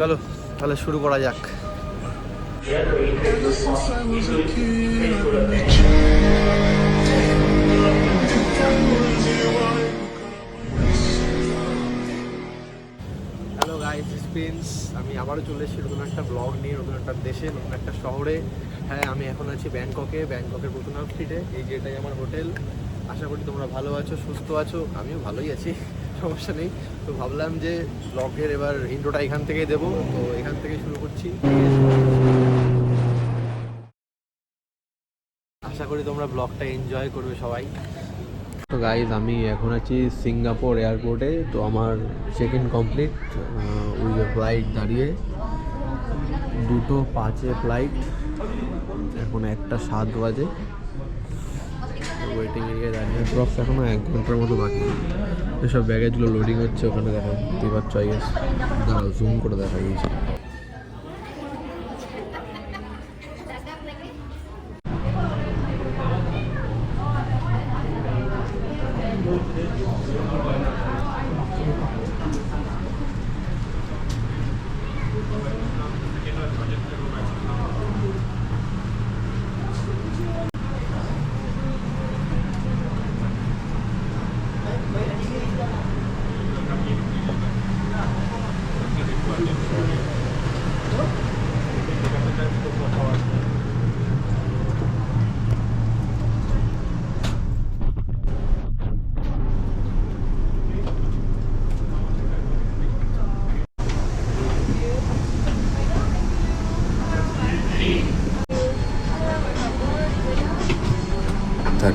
চলো তাহলে শুরু করা যাক। Hello guys, Prince. আমি আবারও চলে এসেছি নতুন একটা ব্লগ নিয়ে, নতুন একটা দেশে, নতুন একটা শহরে। হ্যাঁ, আমি এখন আছি ব্যাংককের প্রথম স্ট্রিটে। এই যে এটাই আমার হোটেল। আশা করি তোমরা ভালো আছো, সুস্থ আছো। আমিও ভালোই আছি, সমস্যা নেই। তো ভাবলাম যে ব্লগের এবার ইন্ট্রোটা এখান থেকেই দেবো, তো এখান থেকে শুরু করছি। আশা করি তোমরা ব্লগটা এনজয় করবে সবাই। তো গাইজ, আমি এখন আছি সিঙ্গাপুর এয়ারপোর্টে। তো আমার চেক ইন কমপ্লিট। ওই যে ফ্লাইট দাঁড়িয়ে, 2:05 ফ্লাইট, এখন 1:07 বাজে। ওয়েটিং এরিয়ায় দাঁড়িয়ে ড্রপস এখনও 1 ঘন্টার মতো বাকি। এসব ব্যাগেজগুলো লোডিং হচ্ছে ওখানে, দেখো এবার চয়েস। দাঁড়াও, জুম করে দেখা গিয়েছে।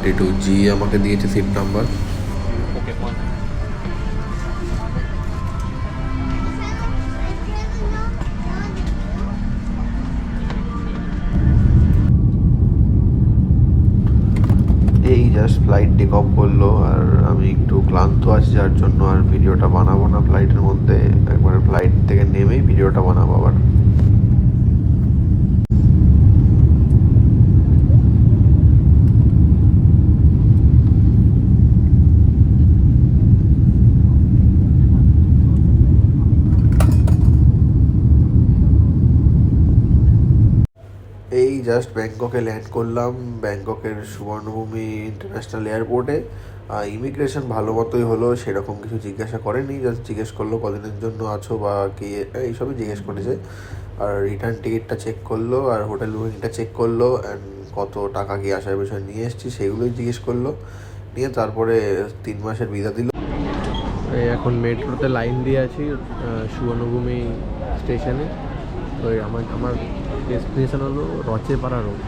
32G আমাকে দিয়েছে সিট নাম্বার। এই জাস্ট ফ্লাইট টেক অফ করলো, আর আমি একটু ক্লান্ত আছি, যার জন্য আর ভিডিওটা বানাবো না ফ্লাইটের মধ্যে। একবার ফ্লাইট থেকে নেমেই ভিডিওটা বানাবো আবার। এই জাস্ট ব্যাংককে ল্যান্ড করলাম, ব্যাংককের সুবর্ণভূমি ইন্টারন্যাশনাল এয়ারপোর্টে। ইমিগ্রেশন ভালো মতোই হলো, সেরকম কিছু জিজ্ঞাসা করেনি, জাস্ট জিজ্ঞেস করলো কদিনের জন্য আছো বা কি, এইসবই জিজ্ঞেস করেছে। আর রিটার্ন টিকিটটা চেক করলো, আর হোটেল বুকিংটা চেক করলো, অ্যান্ড কত টাকা কি আসার বিষয় নিয়ে এসেছি সেগুলোই জিজ্ঞেস করলো। নিয়ে তারপরে 3 মাসের ভিসা দিল। এখন মেট্রোতে লাইন দিয়ে আছি সুবর্ণভূমি স্টেশনে। তো আমার ডেস্টিনেশন হলো রচেপাড়া রোড,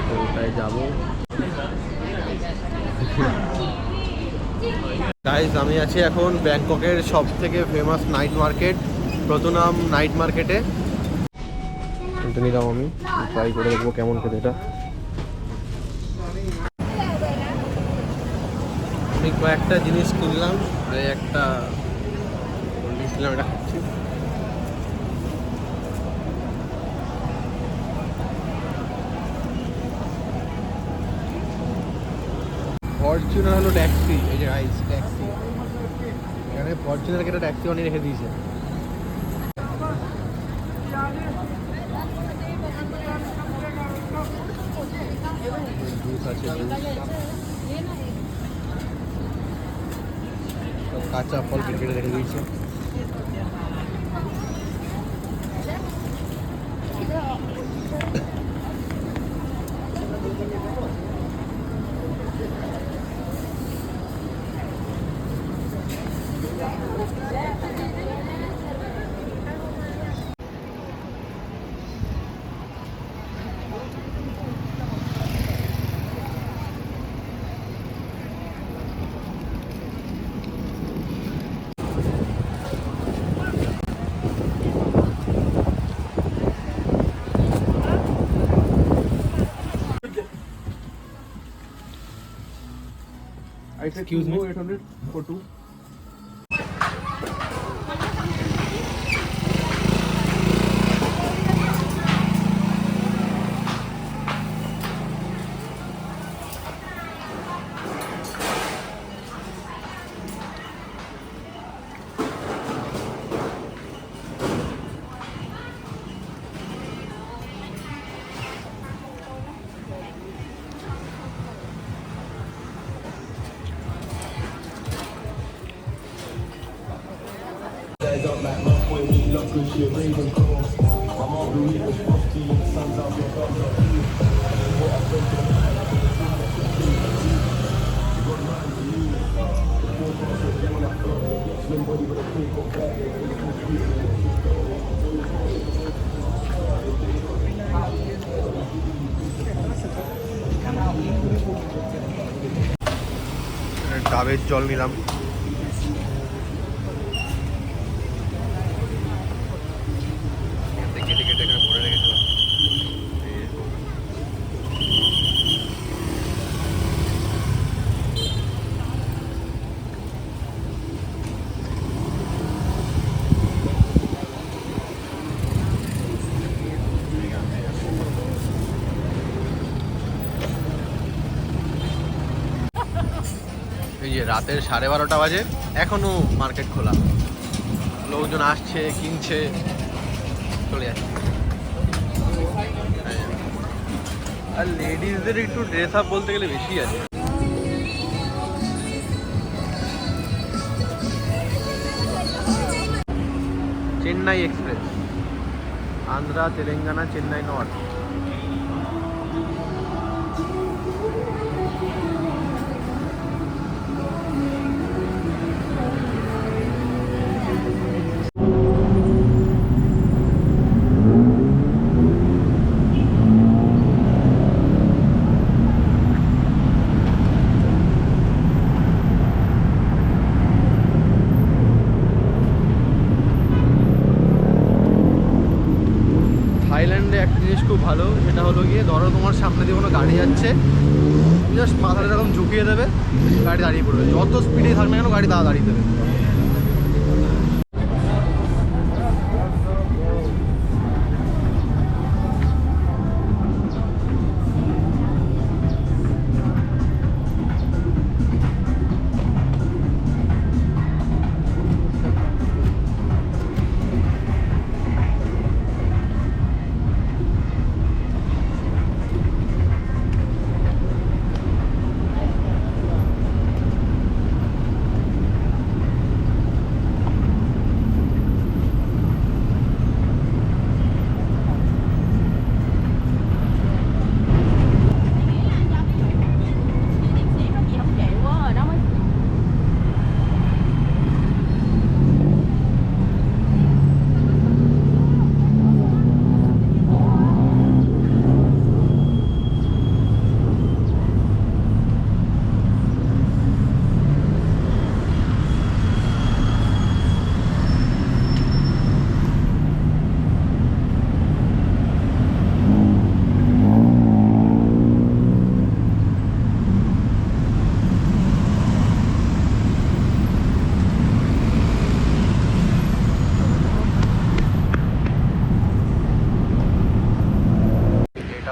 তো ওটায় যাবো। গাইজ, আমি আছি এখন ব্যাংককের সব থেকে ফেমাস নাইট মার্কেট, প্রথনাম নাইট মার্কেটে। কিনতে নিলাম, আমি ট্রাই করে দেখবো কেমন খেতে এটা। আমি কয়েকটা জিনিস কিনলাম, আর একটা কোল্ড ড্রিঙ্কস কিনলাম, এটা খাচ্ছি। ফরচুনার হলো ট্যাক্সি, এই যে রাইস ট্যাক্সি, এখানে ফরচুনারকে একটা ট্যাক্সি বানিয়ে রেখে দিয়েছে। জুস আছে, সব কাঁচা ফল কেটে রেখে দিয়েছে। Excuse me. 800 for 2. ডাবের জল নিলাম। কেটে কেটে এখানে ভরে রেখেছিলাম। এই যে রাতের 12:30 বাজে, এখনো মার্কেট খোলা, লোকজন আসছে, কিনছে, চলে যাচ্ছে। আর লেডিসদের একটু ড্রেস আপ বলতে গেলে বেশি আছে। Chennai express, Andhra, Telangana, Chennai north. থাইল্যান্ডে একটা জিনিস খুব ভালো, সেটা হলো গিয়ে ধরো তোমার সামনে দিয়ে কোনো গাড়ি যাচ্ছে, জাস্ট মাথাটা এরকম ঝুঁকিয়ে দেবে, গাড়ি দাঁড়িয়ে পড়বে, যত স্পিডে থাক না কেন গাড়ি দাঁড়িয়ে দেবে।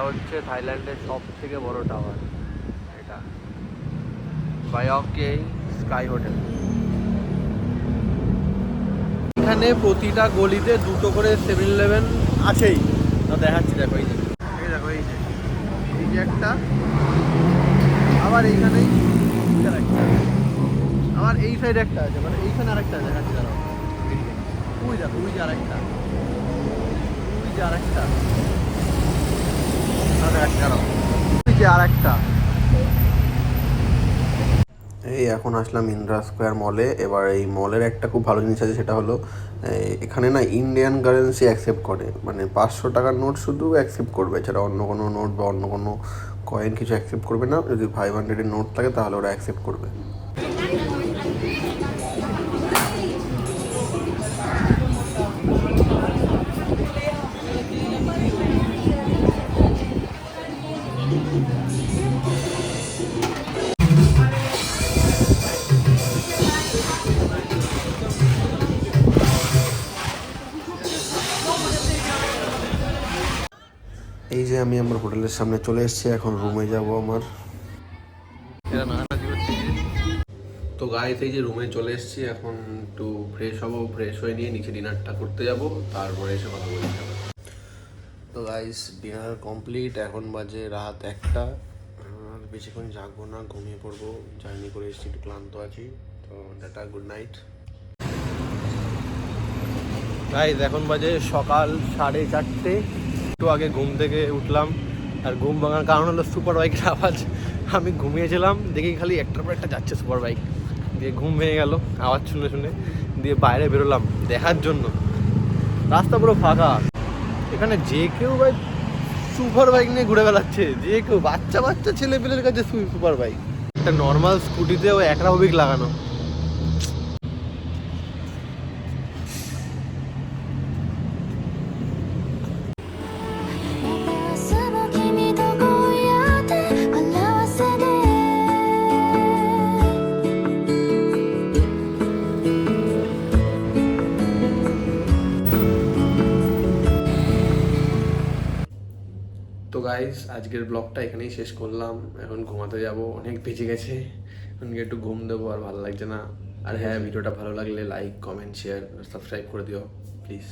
হচ্ছে থাইল্যান্ডের সব থেকে বড় টাওয়ার, এটা বায়কে স্কাই হোটেল। এখানে প্রতিটা গলিতে দুটো করে 7-Eleven আছেই, তা দেখাচ্ছি। দেখো এই যে, এই দেখো এই যে, এই যে একটা, আবার এইখানেই একটা, আবার এই সাইডে একটা আছে, মানে এইখানে আরেকটা দেখাচ্ছি। দাঁড়াও, ওই দেখো, ওই যে আরেকটা, ওই যে আরেকটা, এই এখন আসলাম ইন্দ্রা স্কোয়ার মলে। এবার এই মলের একটা খুব ভালো জিনিস আছে, সেটা হলো এখানে না ইন্ডিয়ান কারেন্সি অ্যাকসেপ্ট করে, মানে 500 টাকার নোট শুধু অ্যাকসেপ্ট করবে, এছাড়া অন্য কোনো নোট বা অন্য কোনো কয়েন কিছু অ্যাকসেপ্ট করবে না। যদি 500-এর নোট থাকে তাহলে ওরা অ্যাকসেপ্ট করবে। এই যে আমি আমার হোটেলের সামনে চলে এসেছি, এখন রুমে যাব আমার। তো গাইস, এই যে রুমে চলে এসেছি, এখন একটু ফ্রেশ হবো, ফ্রেশ হয়ে নিয়ে নিচে ডিনারটা করতে যাব, তারপরে এসে কথা বলতে হবে। তো গাইস, ডিনার কমপ্লিট, এখন বাজে রাত 1টা। আর বেশিক্ষণ জাগবো না, ঘুমিয়ে পড়বো, জার্নি করে এসেছি, একটু ক্লান্ত আছি। তো টাটা, গুড নাইট। গাইস এখন বাজে সকাল 4:30, একটু আগে ঘুম থেকে উঠলাম। আর ঘুম ভাঙার কারণ হলো সুপার বাইকের আওয়াজ। আমি ঘুমিয়েছিলাম, দেখি খালি একটার পর একটা যাচ্ছে সুপার বাইক, দিয়ে ঘুম ভেঙে গেল আওয়াজ শুনে শুনে। দিয়ে বাইরে বেরোলাম দেখার জন্য, রাস্তা পুরো ফাঁকা। এখানে যে কেউ ভাই সুপার বাইক নিয়ে ঘুরে বেড়াচ্ছে, যে কেউ, বাচ্চা বাচ্চা ছেলে পেলের কাছে সুপার বাইক। একটা নর্মাল স্কুটিতেও একটা হুবিক লাগানো। তো গাইস আজকের ব্লগটা এখানেই শেষ করলাম, এখন ঘুমাতে যাব, অনেক বেজে গেছে, এখন গিয়ে একটু ঘুম দেবো, আর ভালো লাগছে না। আর হ্যাঁ, ভিডিওটা ভালো লাগলে লাইক, কমেন্ট, শেয়ার, সাবস্ক্রাইব করে দিও প্লিজ।